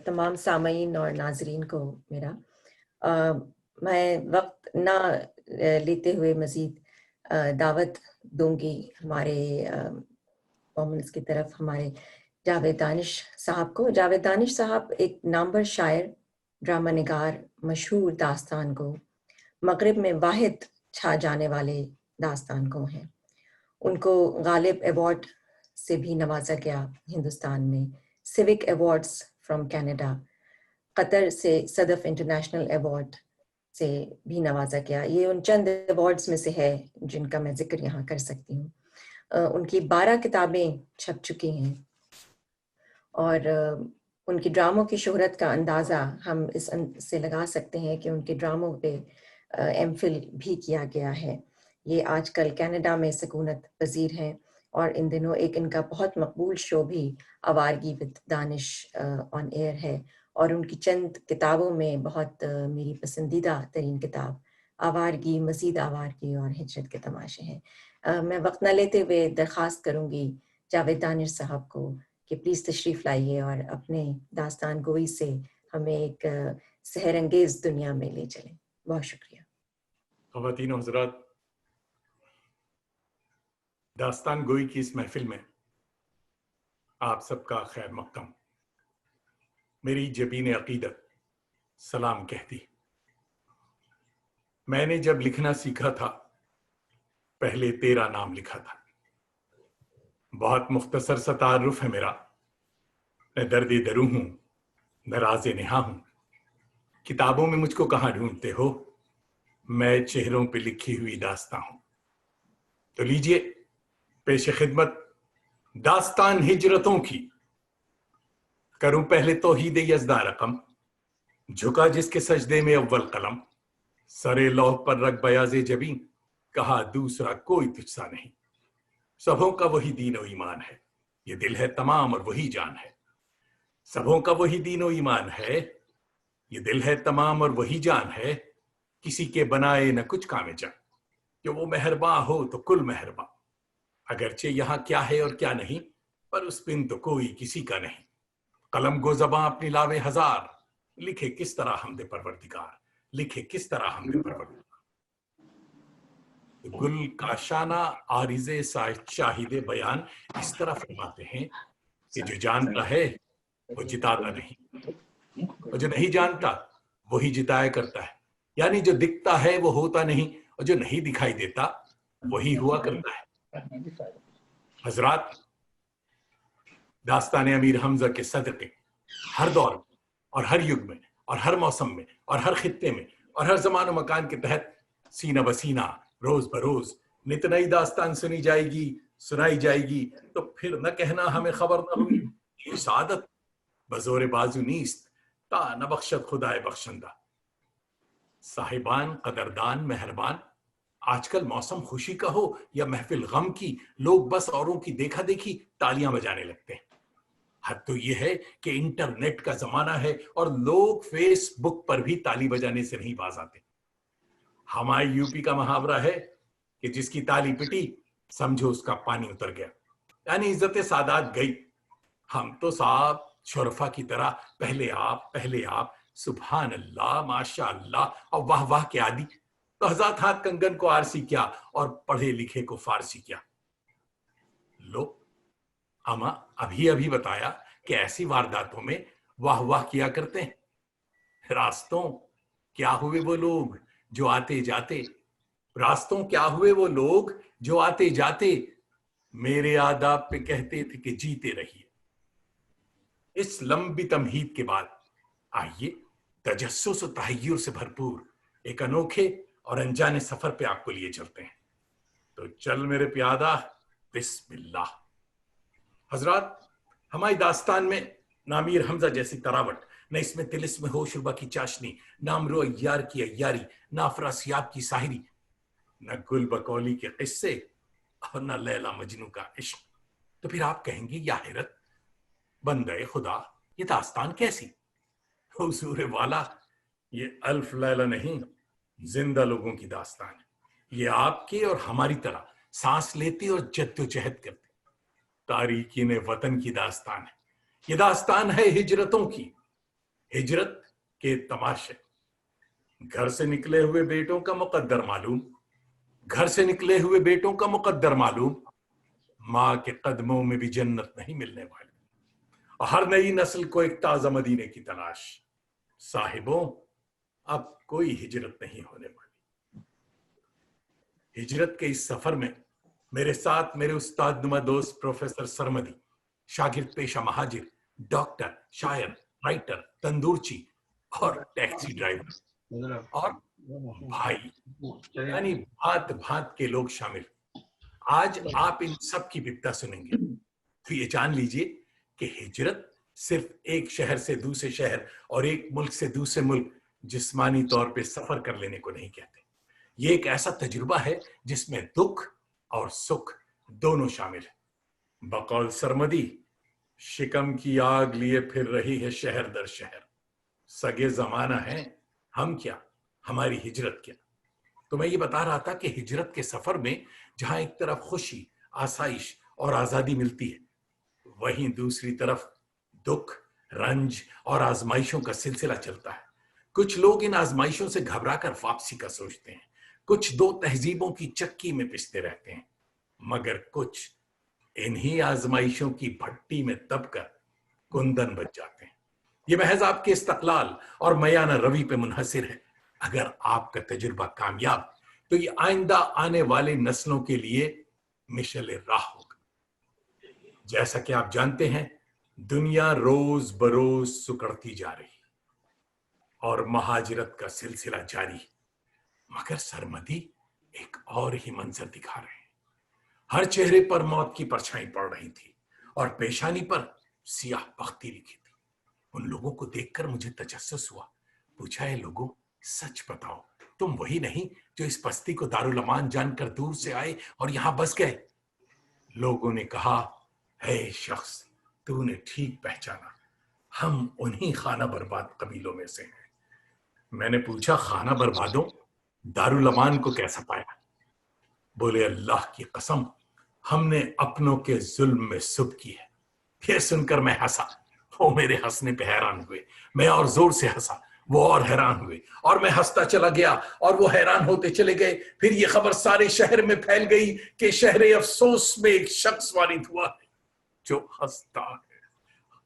तमाम सामईन और नाज़रीन को मेरा मैं वक्त ना लेते हुए मज़ीद दावत दूंगी हमारे मोमिन्स की तरफ, हमारे जावेद दानिश साहब को। जावेद दानिश साहब एक नामवर शायर, ड्रामा निगार, मशहूर दास्तान गो, मगरिब में वाहिद छा जाने वाले दास्तान गो हैं। उनको गालिब अवार्ड से भी नवाजा गया हिंदुस्तान में, civic awards from Canada, Qatar से सदफ इंटरनेशनल अवार्ड से भी नवाजा गया। ये उन चंद अवार्ड्स में से है जिनका मैं जिक्र यहाँ कर सकती हूँ। उनकी 12 किताबें छप चुकी हैं और उनकी ड्रामों की शोहरत का अंदाज़ा हम से लगा सकते हैं कि उनके ड्रामों पे एमफिल भी किया गया है। ये आजकल कनाडा में सकूनत पजीर हैं और इन दिनों एक इनका बहुत मकबूल शो भी आवारगी विद दानिश ऑन एयर है, और उनकी चंद किताबों में बहुत मेरी पसंदीदा तरीन किताब आवारगी, मज़ीद आवारगी और हिजरत के तमाशे हैं। मैं वक्त न लेते हुए दरख्वास्त करूँगी जावेद दानिश साहब को कि प्लीज़ तशरीफ़ लाइए और अपने दास्तान गोई से हमें एक सहर अंगेज़ दुनिया में ले चलें। बहुत शुक्रिया। ख़वातीन और हज़रात, दास्तान गोई की इस महफिल में आप सबका खैर मक़दम। मेरी जबीन अक़ीदत सलाम कहती। मैंने जब लिखना सीखा था पहले तेरा नाम लिखा था। बहुत मुख्तसर सा तारुफ है मेरा, न दर्द दरू हूं न राज़े नेहा हूं। किताबों में मुझको कहां ढूंढते हो, मैं चेहरों पे लिखी हुई दास्तां हूं। तो लीजिए पेश खिदमत दास्तान हिजरतों की। करूं पहले तौहीद यज़दा रकम, झुका जिसके सजदे में अव्वल कलम, सरे लौह पर रख बयाज़े जबीन, कहा दूसरा कोई तुझसा नहीं। सबों का वही दीन और ईमान है, ये दिल है तमाम और वही जान है। सबों का वही दीन और ईमान है, ये दिल है तमाम और वही जान है। किसी के बनाए न कुछ कामे जा, जो वो मेहरबा हो तो कुल मेहरबा। अगरचे यहाँ क्या है और क्या नहीं, पर उस बिन तो कोई किसी का नहीं। कलम गो ज़बां अपनी लावे हजार, लिखे किस तरह हमदे परवरदिगार, लिखे किस तरह हमदे परवरदिगार। गुल काशाना आरिज़े शाहिदे बयान इस तरह फरमाते हैं कि जो जानता है वो जिताता नहीं, और जो नहीं जानता वही जिताया करता है। यानी जो दिखता है वो होता नहीं, और जो नहीं दिखाई देता वही हुआ करता है। हजरात, दास्तान अमीर हमजा के सदक़े हर दौर में और हर युग में और हर मौसम में और हर खित्ते में और हर ज़मान व मकान के तहत सीना बसीना रोज बरोज नित नई दास्तान सुनी जाएगी, सुनाई जाएगी। तो फिर न कहना हमें खबर न हुई, ये सादत बजोर बाजू नीस्त ता न बख्शत खुदाए बख्शंदा। साहिबान कदरदान मेहरबान, आजकल मौसम खुशी का हो या महफिल गम की, लोग बस औरों की देखा देखी तालियां बजाने लगते हैं। हद तो यह है कि इंटरनेट का जमाना है और लोग फेसबुक पर भी ताली बजाने से नहीं बाज आते। हमारे यूपी का मुहावरा है कि जिसकी ताली पिटी समझो उसका पानी उतर गया, यानी इज्जत सादात गई। हम तो साहब शुरफा की तरह पहले आप सुभान अल्लाह माशा अल्लाह और वाह वाह के आदि। तो हज़ात हाथ कंगन को आरसी क्या और पढ़े लिखे को फारसी क्या। लो अमा अभी अभी बताया कि ऐसी वारदातों में वाह वाह किया करते हैं। रास्तों क्या हुए वो लोग जो आते जाते, रास्तों क्या हुए वो लोग जो आते जाते, मेरे आदाब पे कहते थे कि जीते रहिए। इस लंबी तमहीद के बाद आइए तजस्सुस और तहय्युर से भरपूर एक अनोखे और अनजाने सफर पे आपको लिए चलते हैं। तो चल मेरे प्यादा बिस्मिल्लाह। हजरात, हमारी दास्तान में नामीर हमजा जैसी तरावट, न इसमें तिलिस्म होशरुबा की चाशनी, न अमरो अय्यार की अय्यारी, न अफरासियाब की साहिरी, न गुल बकौली के किस्से और न लैला मजनू का इश्क। तो फिर आप कहेंगे या हैरत, बंदे खुदा ये दास्तान कैसी? हुजूर वाला, ये अल्फ लैला नहीं, जिंदा लोगों की दास्तान है। ये आपके और हमारी तरह सांस लेती और जद्दोजहद करती तारीकीन वतन की दास्तान है। ये दास्तान है हिजरतों की, हिजरत के तमाशे, घर से निकले हुए बेटों का मुकद्दर मालूम, घर से निकले हुए बेटों का मुकद्दर मालूम, माँ के कदमों में भी जन्नत नहीं मिलने वाली, और हर नई नस्ल को एक ताजा मदीने की तलाश। साहिबों, अब कोई हिजरत नहीं होने वाली। हिजरत के इस सफर में मेरे साथ मेरे उस्ताद नुमा दोस्त प्रोफेसर सरमदी, शागिर्द पेशा महाजिर, डॉक्टर, शायर, राइटर, तंदूरची और टैक्सी ड्राइवर और भाई, यानी भांत भांत के लोग शामिल। आज आप इन सब की विपदा सुनेंगे, तो ये जान लीजिए कि हिजरत सिर्फ एक शहर से दूसरे शहर और एक मुल्क से दूसरे मुल्क जिस्मानी तौर पे सफर कर लेने को नहीं कहते। ये एक ऐसा तजुर्बा है जिसमें दुख और सुख दोनों शामिल है। बकौल सरमदी, शिकम की आग लिए फिर रही है शहर दर शहर। सगे जमाना है, हम क्या, हमारी हिजरत क्या। तो मैं ये बता रहा था कि हिजरत के सफर में जहां एक तरफ खुशी, आसाइश और आजादी मिलती है, वहीं दूसरी तरफ दुख, रंज और आजमाइशों का सिलसिला चलता है। कुछ लोग इन आजमाइशों से घबराकर वापसी का सोचते हैं, कुछ दो तहजीबों की चक्की में पिसते रहते हैं, मगर कुछ इन्हीं आजमाइशों की भट्टी में दबकर कुंदन बच जाते हैं। ये महज आपके इस्तक़लाल और मयाना रवि पे मुनहसिर है। अगर आपका तजुर्बा कामयाब, तो ये आइंदा आने वाले नस्लों के लिए मिशल राह होगा। जैसा कि आप जानते हैं, दुनिया रोज बरोज सुकड़ती जा रही और महाजिरत का सिलसिला जारी, मगर सरमदी एक और ही मंजर दिखा रहे हैं। हर चेहरे पर मौत की परछाई पड़ रही थी और पेशानी पर सियाह बख्ती लिखी थी। उन लोगों को देखकर मुझे तजस्सुस हुआ। पूछा, है लोगों, सच बताओ, तुम वही नहीं जो इस बस्ती को दारुल अमान जानकर दूर से आए और यहां बस गए? लोगों ने कहा, है शख्स, तूने ठीक पहचाना, हम उन्हीं खाना बर्बाद कबीलों में से हैं। मैंने पूछा, खाना बर्बादों, दारुल अमान को कैसा पाया? बोले, अल्लाह की कसम, हमने अपनों के जुल्म में सुब की है। यह सुनकर मैं हंसा। वो मेरे हंसने पे हैरान हुए। मैं और जोर से हंसा, वो और हैरान हुए, और मैं हंसता चला गया और वो हैरान होते चले गए। फिर ये खबर सारे शहर में फैल गई कि शहर अफसोस में एक शख्स वारिद हुआ है जो हंसता है,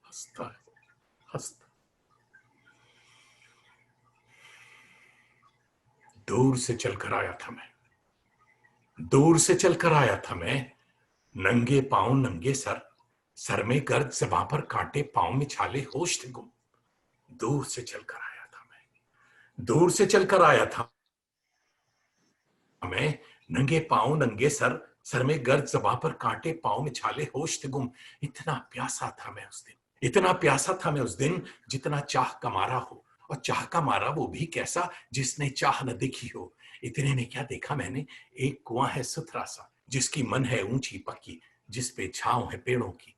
हंसता है, हंसता। दूर से चलकर आया था मैं, दूर से चलकर आया था मैं, नंगे पांव नंगे सर में गर्द, ज़बां पर कांटे, पांव में छाले, होश थे गुम। दूर से चलकर आया था मैं, दूर से चलकर आया था मैं, नंगे पांव नंगे सर में गर्द, ज़बां पर कांटे, पांव में छाले, होश थे गुम। इतना प्यासा था मैं उस दिन, इतना प्यासा था मैं उस दिन, जितना चाह का मारा हो, और चाह का मारा वो भी कैसा जिसने चाह न देखी हो। इतने में क्या देखा मैंने, एक कुआं है सुथरा सा, जिसकी मन है ऊंची पक्की, जिस पे छांव है पेड़ों की।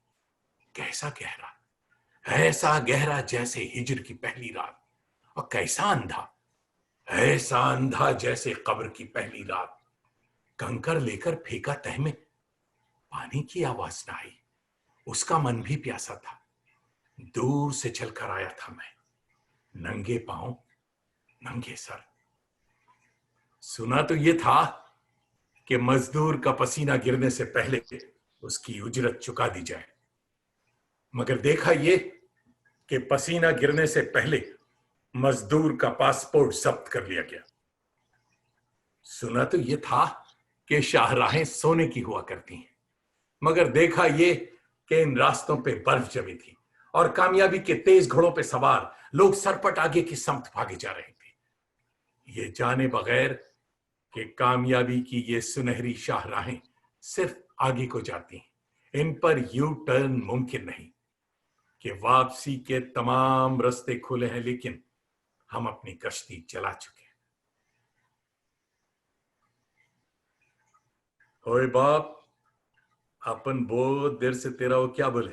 कैसा गहरा, ऐसा गहरा जैसे हिजर की पहली रात। और कैसा अंधा, ऐसा अंधा जैसे कब्र की पहली रात। कंकर लेकर फेंका तह में, पानी की आवाज न आई। उसका मन भी प्यासा था। दूर से चलकर आया था मैं, नंगे पांव नंगे सर। सुना तो ये था कि मजदूर का पसीना गिरने से पहले उसकी उजरत चुका दी जाए, मगर देखा ये कि पसीना गिरने से पहले मजदूर का पासपोर्ट जब्त कर लिया गया। सुना तो ये था कि शाहराहें सोने की हुआ करती हैं, मगर देखा ये कि इन रास्तों पे बर्फ जमी थी और कामयाबी के तेज घोड़ों पे सवार लोग सरपट आगे की समत भागे जा रहे थे, ये जाने बगैर कि कामयाबी की ये सुनहरी शाहराहें सिर्फ आगे को जाती हैं। इन पर यू टर्न मुमकिन नहीं, कि वापसी के तमाम रास्ते खुले हैं, लेकिन हम अपनी कश्ती चला चुके हैं। ओए बाप, अपन बहुत देर से तेरा वो क्या बोले,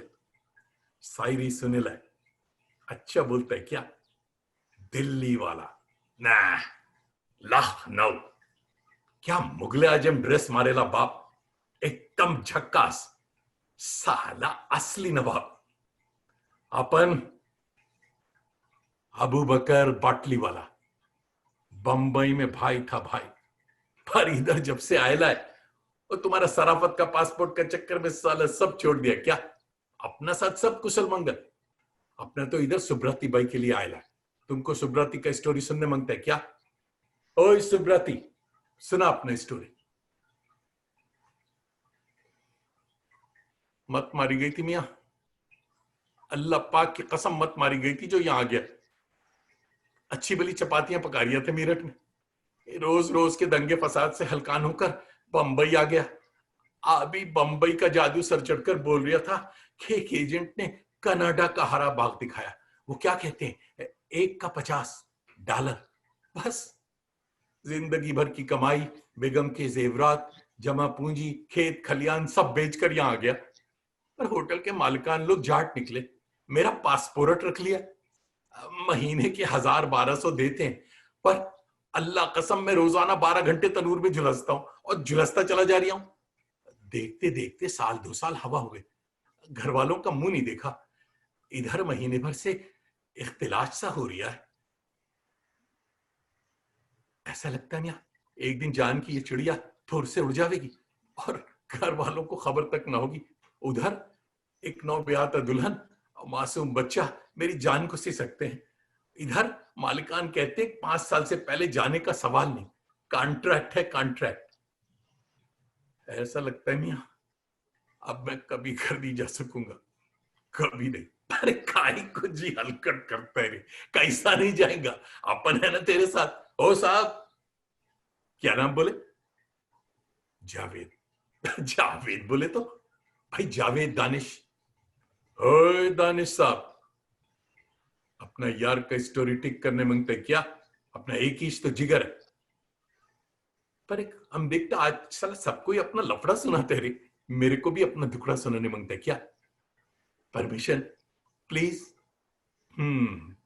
शायरी सुने लाए। अच्छा बोलता है क्या? दिल्ली वाला ना, लखनऊ। क्या मुगले आजम ड्रेस मारेला बाप, एकदम झक्कास, साला असली नवाब। अपन अबू बकर बाटली वाला बंबई में भाई था भाई, पर इधर जब से आयला है वो तुम्हारा सराफत का पासपोर्ट का चक्कर में साला सब छोड़ दिया क्या? अपना साथ सब कुशल मंगल, अपना तो इधर सुब्रती बाई के लिए आयला है। तुमको सुब्रती का स्टोरी सुनने मांगता है क्या? ओए सुब्रती, सुना अपना स्टोरी। मत मारी गई थी मियां, अल्लाह पाक की कसम मत मारी गई थी जो यहां आ गया। अच्छी भली चपातियां पका रही थे मेरठ में, रोज रोज के दंगे फसाद से हलकान होकर बंबई आ गया। अभी बंबई का जादू सर चढ़कर बोल रहा था कि एक एजेंट ने कनाडा का हरा बाग दिखाया। वो क्या कहते हैं, 1 का $50, बस जिंदगी भर की कमाई, बेगम के जेवरात, जमा पूंजी, खेत खलियान सब बेचकर यहां आ गया। पर होटल के मालिकान लोग जाट निकले, मेरा पासपोर्ट रख लिया। महीने के 1000-1200 देते हैं, पर अल्लाह कसम मैं रोजाना 12 घंटे तनूर में झुलसता हूं और झुलसता चला जा रहा हूं। देखते देखते 1-2 साल हवा हो गए, घर वालों का मुंह नहीं देखा। इधर महीने भर से इख्तिलाज सा हो रहा है। ऐसा लगता नहीं एक दिन जान की ये चिड़िया थोर से उड़ जाएगी और घर वालों को खबर तक ना होगी। उधर एक नौब्याता दुल्हन और मासूम बच्चा मेरी जान को सी सकते हैं। इधर मालिकान कहते 5 साल से पहले जाने का सवाल नहीं, कॉन्ट्रैक्ट है कॉन्ट्रैक्ट। ऐसा लगता है मियां अब मैं कभी घर नहीं जा सकूंगा, कभी नहीं। अरे काई को जी हलकट करता है रे, कैसा नहीं जाएगा, अपन है ना तेरे साथ। ओ साहब, क्या नाम बोले? जावेद। जावेद बोले तो भाई जावेद दानिश। ओए दानिश साहब, अपना यार का स्टोरी टिक करने मांगते क्या? अपना एक ही तो जिगर है। पर एक हम देखते आज साला सबको ही अपना लफड़ा सुनाते रे, मेरे को भी अपना दुखड़ा सुनाने मांगते क्या? Permission please.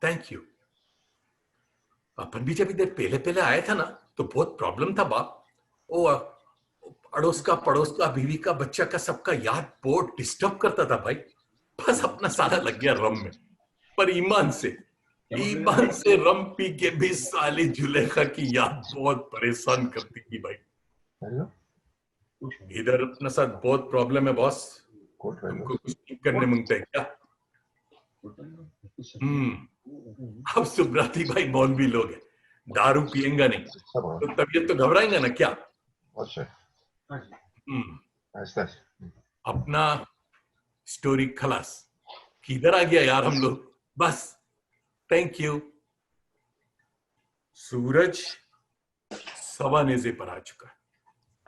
Thank you. अपन भी जब इधर पहले पहले आया था ना तो बहुत प्रॉब्लम था बाप। ओ अड़ोस का पड़ोस का बीवी का बच्चा का सबका याद बहुत डिस्टर्ब करता था भाई। बस अपना साला लग गया रम में, पर ईमान से रम पी के भी साली जुलेखा की याद बहुत परेशान करती थी भाई। इधर अपने साथ बहुत प्रॉब्लम है बॉस, तुमको कुछ ठीक करने मांगते हैं क्या? अब सुब्राती भाई मौलवी लोग हैं, दारू पिएंगा नहीं तो तबीयत तो घबराएंगा ना क्या? अपना स्टोरी खलास। किधर आ गया यार हम लोग, बस थैंक यू। सूरज सवा नेजे पर आ चुका है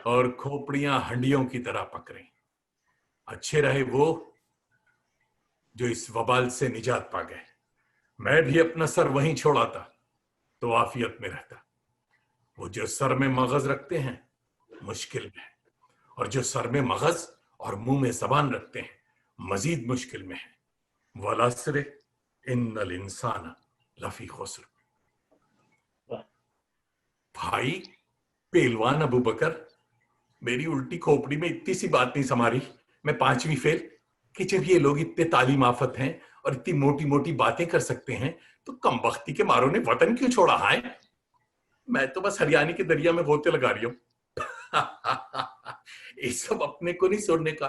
और खोपड़ियां हंडियों की तरह पक रही। अच्छे रहे वो जो इस वबाल से निजात पा गए। मैं भी अपना सर वहीं छोड़ा था तो आफियत में रहता। वो जो सर में मगज रखते हैं मुश्किल में है, और जो सर में मगज और मुंह में जबान रखते हैं मजीद मुश्किल में है। वलासरे इन्नल इंसान लफी खुस्र। भाई पहलवान अबू बकर, मेरी उल्टी खोपड़ी में इतनी सी बात नहीं समारी, मैं 5वीं फेल कि जब ये लोग इतने तालीम आफत हैं और इतनी मोटी मोटी बातें कर सकते हैं तो कमबख्ती के मारों ने वतन क्यों छोड़ा है? मैं तो बस हरियाणी के दरिया में गोते लगा रही हूं। ये सब अपने को नहीं छोड़ने का,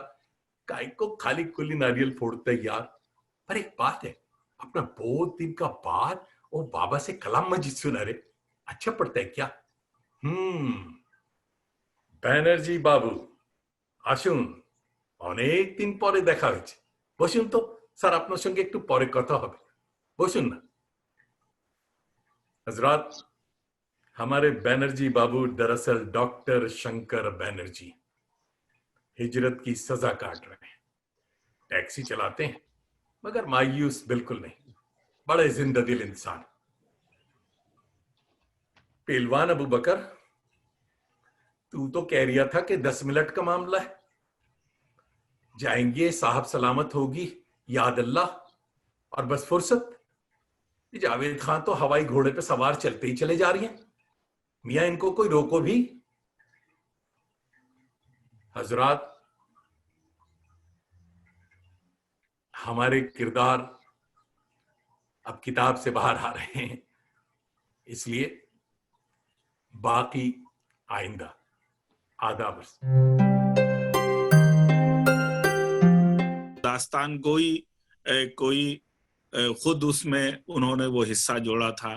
काय को खाली कुली नारियल फोड़ता है यार। पर एक बात है, अपना बहुत दिन का बाद वो बाबा से कलाम मजिद सुना रे, अच्छा पड़ता है क्या? ব্যানার্জি বাবু আসুন, অনেক দিন পরে দেখা হয়েছে। বসুন তো স্যার, আপনার সঙ্গে একটু পরে কথা হবে, বসুন না। हजरात, हमारे बैनर्जी बाबू दरअसल डॉक्टर शंकर बैनर्जी हिजरत की सजा काट रहे हैं। टैक्सी चलाते हैं मगर मायूस बिल्कुल नहीं, बड़े जिंदा दिल इंसान। पहलवान अबू बकर, तू तो कह रहा था कि 10 मिनट का मामला है, जाएंगे साहब सलामत होगी याद अल्लाह, और बस फुर्सत। जावेद खान तो हवाई घोड़े पे सवार चलते ही चले जा रही हैं, मियां इनको कोई रोको भी। हजरात, हमारे किरदार अब किताब से बाहर आ रहे हैं, इसलिए बाकी आइंदा। आदाब। दास्तान गोई कोई खुद उसमें उन्होंने वो हिस्सा जोड़ा था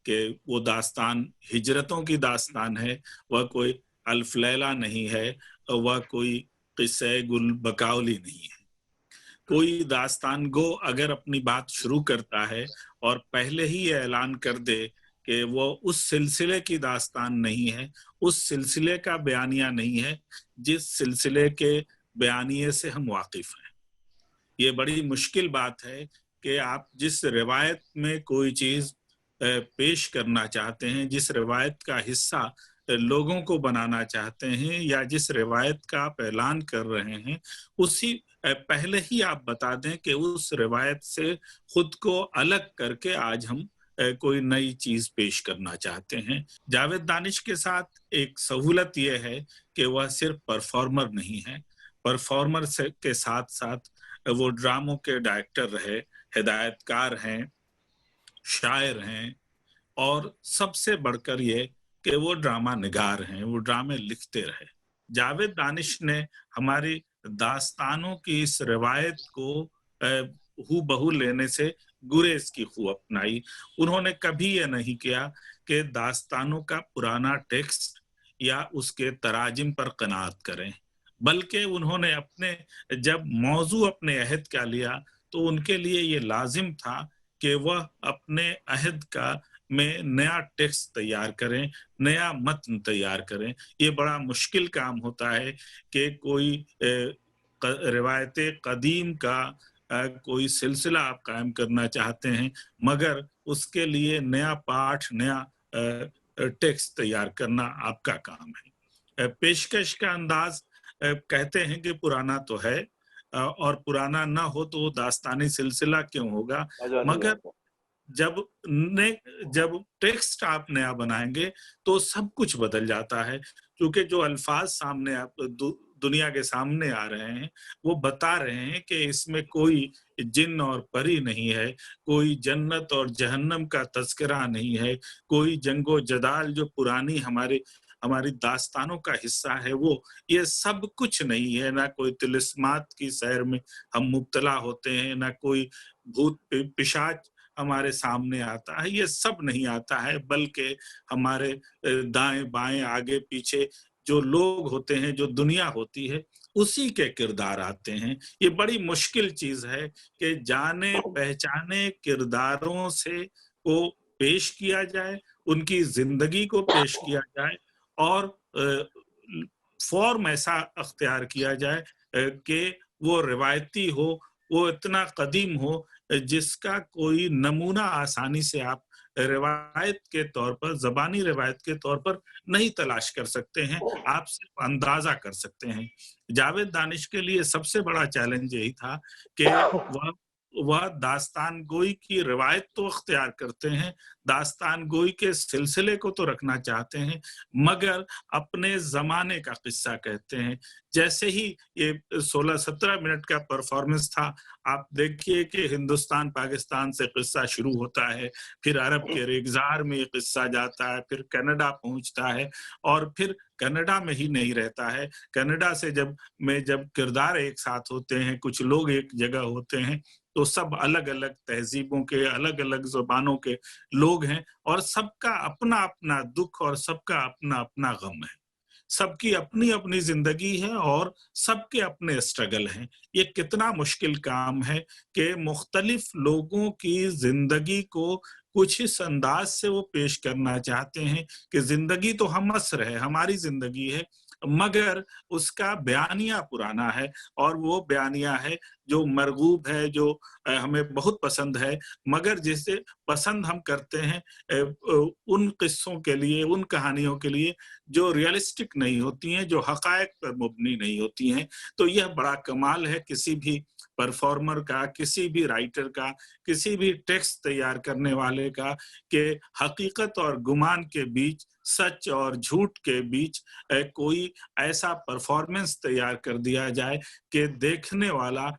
कि वो दास्तान हिजरतों की दास्तान है, वह कोई अल्फ लैला नहीं है, वह कोई किस्से गुल बकावली नहीं है। कोई दास्तान गो अगर अपनी बात शुरू करता है और पहले ही ऐलान कर दे कि वो उस सिलसिले की दास्तान नहीं है, उस सिलसिले का बयानिया नहीं है जिस सिलसिले के बयानिए से हम वाकिफ हैं। ये बड़ी मुश्किल बात है कि आप जिस रिवायत में कोई चीज पेश करना चाहते हैं, जिस रिवायत का हिस्सा लोगों को बनाना चाहते हैं, या जिस रिवायत का आप ऐलान कर रहे हैं, उसी पहले ही आप बता दें कि उस रिवायत से खुद को अलग करके आज हम कोई नई चीज पेश करना चाहते हैं। जावेद दानिश के साथ एक सहूलत यह है कि वह सिर्फ परफॉर्मर नहीं है, परफॉर्मर से के साथ साथ वो ड्रामों के डायरेक्टर रहे, हिदायतकार हैं, शायर हैं, और सबसे बढ़कर ये कि वो ड्रामा निगार हैं, वो ड्रामे लिखते रहे। जावेद दानिश ने हमारी दास्तानों की इस रिवायत को हू बहू लेने से गुरेज की खू अपनाई। उन्होंने कभी ये नहीं किया कि दास्तानों का पुराना टेक्स्ट या उसके तराजिम पर कनात करें, बल्कि उन्होंने अपने जब मौजू अपने अहद का लिया तो उनके लिए ये लाजिम था कि वह अपने अहद का में नया टेक्स्ट तैयार करें, नया मतन तैयार करें। ये बड़ा मुश्किल काम होता है कि कोई रिवायत कदीम का कोई सिलसिला आप कायम करना चाहते हैं, मगर उसके लिए नया पाठ, नया टेक्स्ट तैयार करना आपका काम है। पेशकश का अंदाज कहते हैं कि पुराना तो है, और पुराना ना हो तो दास्तानी सिलसिला क्यों होगा, मगर जब टेक्स्ट आप नया बनाएंगे तो सब कुछ बदल जाता है, क्योंकि जो अल्फाज सामने आप दुनिया के सामने आ रहे हैं वो बता रहे हैं कि इसमें कोई जिन्न और परी नहीं है, कोई जन्नत और जहन्नम का तज़किरा नहीं है, कोई जंगो जदाल जो पुरानी हमारी दास्तानों का हिस्सा है वो ये सब कुछ नहीं है। ना कोई तिलिस्मात की सैर में हम मुब्तला होते हैं, ना कोई भूत पिशाच हमारे सामने आता है, ये सब नहीं आता है, बल्कि हमारे दाएं बाएं आगे पीछे जो लोग होते हैं, जो दुनिया होती है, उसी के किरदार आते हैं। ये बड़ी मुश्किल चीज है कि जाने पहचाने किरदारों से को पेश किया जाए, उनकी जिंदगी को पेश किया जाए, और फॉर्म ऐसा अख्तियार किया जाए कि वो रिवायती हो, वो इतना कदीम हो जिसका कोई नमूना आसानी से आप रिवायत के तौर पर, ज़बानी रिवायत के तौर पर नहीं तलाश कर सकते हैं, आप सिर्फ अंदाजा कर सकते हैं। जावेद दानिश के लिए सबसे बड़ा चैलेंज यही था कि वह दास्तान गोई की रिवायत तो अख्तियार करते हैं, दास्तान गोई के सिलसिले को तो रखना चाहते हैं, मगर अपने ज़माने का किस्सा कहते हैं। जैसे ही ये 16-17 मिनट का परफॉर्मेंस था, आप देखिए कि हिंदुस्तान पाकिस्तान से किस्सा शुरू होता है, फिर अरब के रेगिस्तान में ये किस्सा जाता है, फिर कनाडा पहुंचता है, और फिर कनाडा में ही नहीं रहता है। कनाडा से जब किरदार एक साथ होते हैं, कुछ लोग एक जगह होते हैं, तो सब अलग अलग तहजीबों के, अलग अलग जुबानों के लोग हैं, और सबका अपना अपना दुख और सबका अपना अपना गम है, सबकी अपनी अपनी जिंदगी है और सबके अपने स्ट्रगल हैं। ये कितना मुश्किल काम है कि मुख्तलिफ लोगों की जिंदगी को कुछ इस अंदाज से वो पेश करना चाहते हैं कि जिंदगी तो हम असर है, हमारी जिंदगी है, मगर उसका बयानिया पुराना है, और वो बयानिया है जो मरगूब है, जो हमें बहुत पसंद है, मगर जिसे पसंद हम करते हैं उन किस्सों के लिए, उन कहानियों के लिए जो रियलिस्टिक नहीं होती हैं, जो हकायक पर मुबनी नहीं होती हैं। तो यह बड़ा कमाल है किसी भी परफॉर्मर का, किसी भी राइटर का, किसी भी टेक्स्ट तैयार करने वाले का, कि हकीकत और गुमान के बीच, सच और झूठ के बीच कोई ऐसा परफॉर्मेंस तैयार कर दिया जाए कि देखने वाला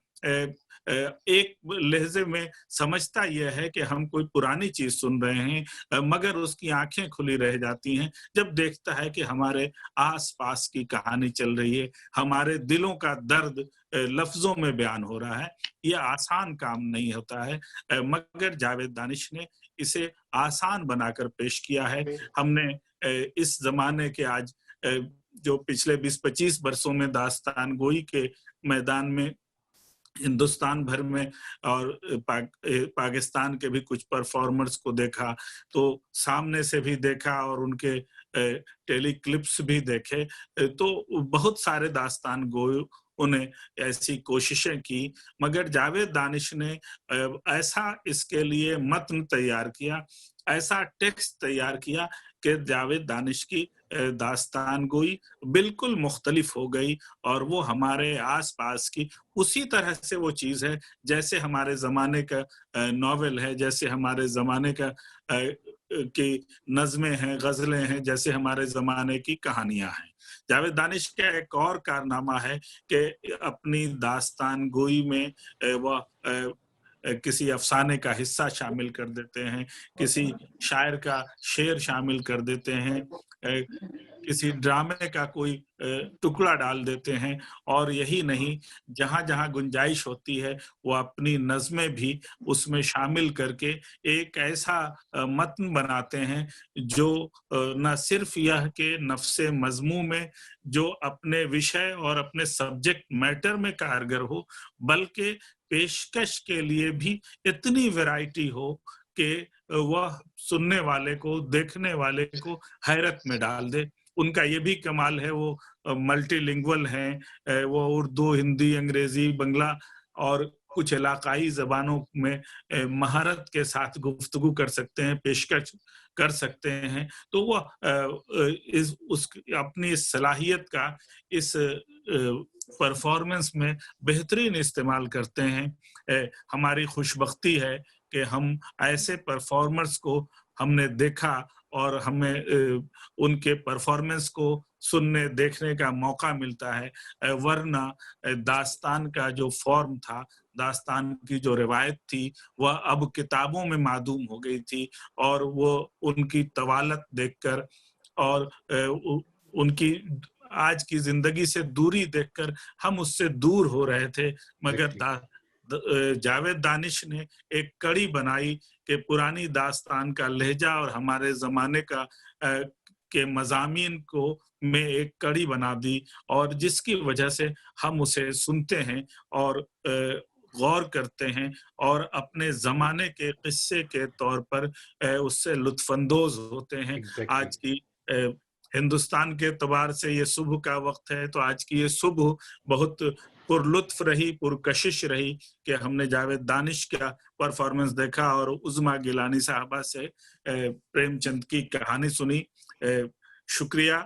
एक लहजे में समझता यह है कि हम कोई पुरानी चीज सुन रहे हैं, मगर उसकी आंखें खुली रह जाती हैं जब देखता है कि हमारे आसपास की कहानी चल रही है, हमारे दिलों का दर्द लफ्जों में बयान हो रहा है। यह आसान काम नहीं होता है, मगर जावेद दानिश ने इसे आसान बनाकर पेश किया है। हमने इस जमाने के आज जो पिछले 20-25 वर्षों में दास्तान गोई के मैदान में हिंदुस्तान भर में और पाकिस्तान के भी कुछ परफॉर्मर्स को देखा, तो सामने से भी देखा और उनके टेली क्लिप्स भी देखे, तो बहुत सारे दास्तान गोई उन्हें ऐसी कोशिशें की, मगर जावेद दानिश ने ऐसा इसके लिए मतन तैयार किया, ऐसा टेक्स्ट तैयार किया कि जावेद दानिश की दास्तान गोई बिल्कुल मुख्तलिफ हो गई और वो हमारे आसपास की उसी तरह से वो चीज है जैसे हमारे जमाने का नॉवेल है, जैसे हमारे जमाने का की नज़में हैं, गजलें हैं, जैसे हमारे जमाने की कहानियां हैं। जावेद दानिश का एक और कारनामा है कि अपनी दास्तान गोई में वह किसी अफसाने का हिस्सा शामिल कर देते हैं, किसी शायर का शेर शामिल कर देते हैं, किसी ड्रामे का कोई टुकड़ा डाल देते हैं, और यही नहीं, जहां जहां गुंजाइश होती है वो अपनी नज़में भी उसमें शामिल करके एक ऐसा मतन बनाते हैं जो न सिर्फ यह कि नफ्से मजमू में जो अपने विषय और अपने सब्जेक्ट मैटर में कारगर हो, बल्कि पेशकश के लिए भी इतनी वैरायटी हो कि वह सुनने वाले को, देखने वाले को हैरत में डाल दे। उनका ये भी कमाल है, वो मल्टीलिंगुअल हैं, वो उर्दू, हिंदी, अंग्रेजी, बंगला और कुछ इलाकाई जबानों में महारत के साथ गुफ्तगू कर सकते हैं, पेशकश कर सकते हैं। तो वह अपनी इस सलाहियत का इस परफॉर्मेंस में बेहतरीन इस्तेमाल करते हैं। हमारी खुशबख्ती है कि हम ऐसे परफॉर्मर्स को हमने देखा और हमें उनके परफॉर्मेंस को सुनने देखने का मौका मिलता है, वरना दास्तान का जो फॉर्म था, दास्तान की जो रिवायत थी, वह अब किताबों में मादूम हो गई थी, और वो उनकी तवालत देखकर और उनकी आज की जिंदगी से दूरी देखकर हम उससे दूर हो रहे थे। मगर जावेद दानिश ने एक कड़ी बनाई कि पुरानी दास्तान का लहजा और हमारे जमाने का के मज़ामीन को में एक कड़ी बना दी, और जिसकी वजह से हम उसे सुनते हैं और गौर करते हैं और अपने जमाने के किस्से के तौर पर उससे लुत्फानंदोज होते हैं। आज की हिंदुस्तान के एतबार से ये सुबह का वक्त है, तो आज की ये सुबह बहुत पुरलुत्फ रही, पुरकशिश रही कि हमने जावेद दानिश का परफॉर्मेंस देखा और उज़मा गिलानी साहबा से प्रेमचंद की कहानी सुनी। शुक्रिया।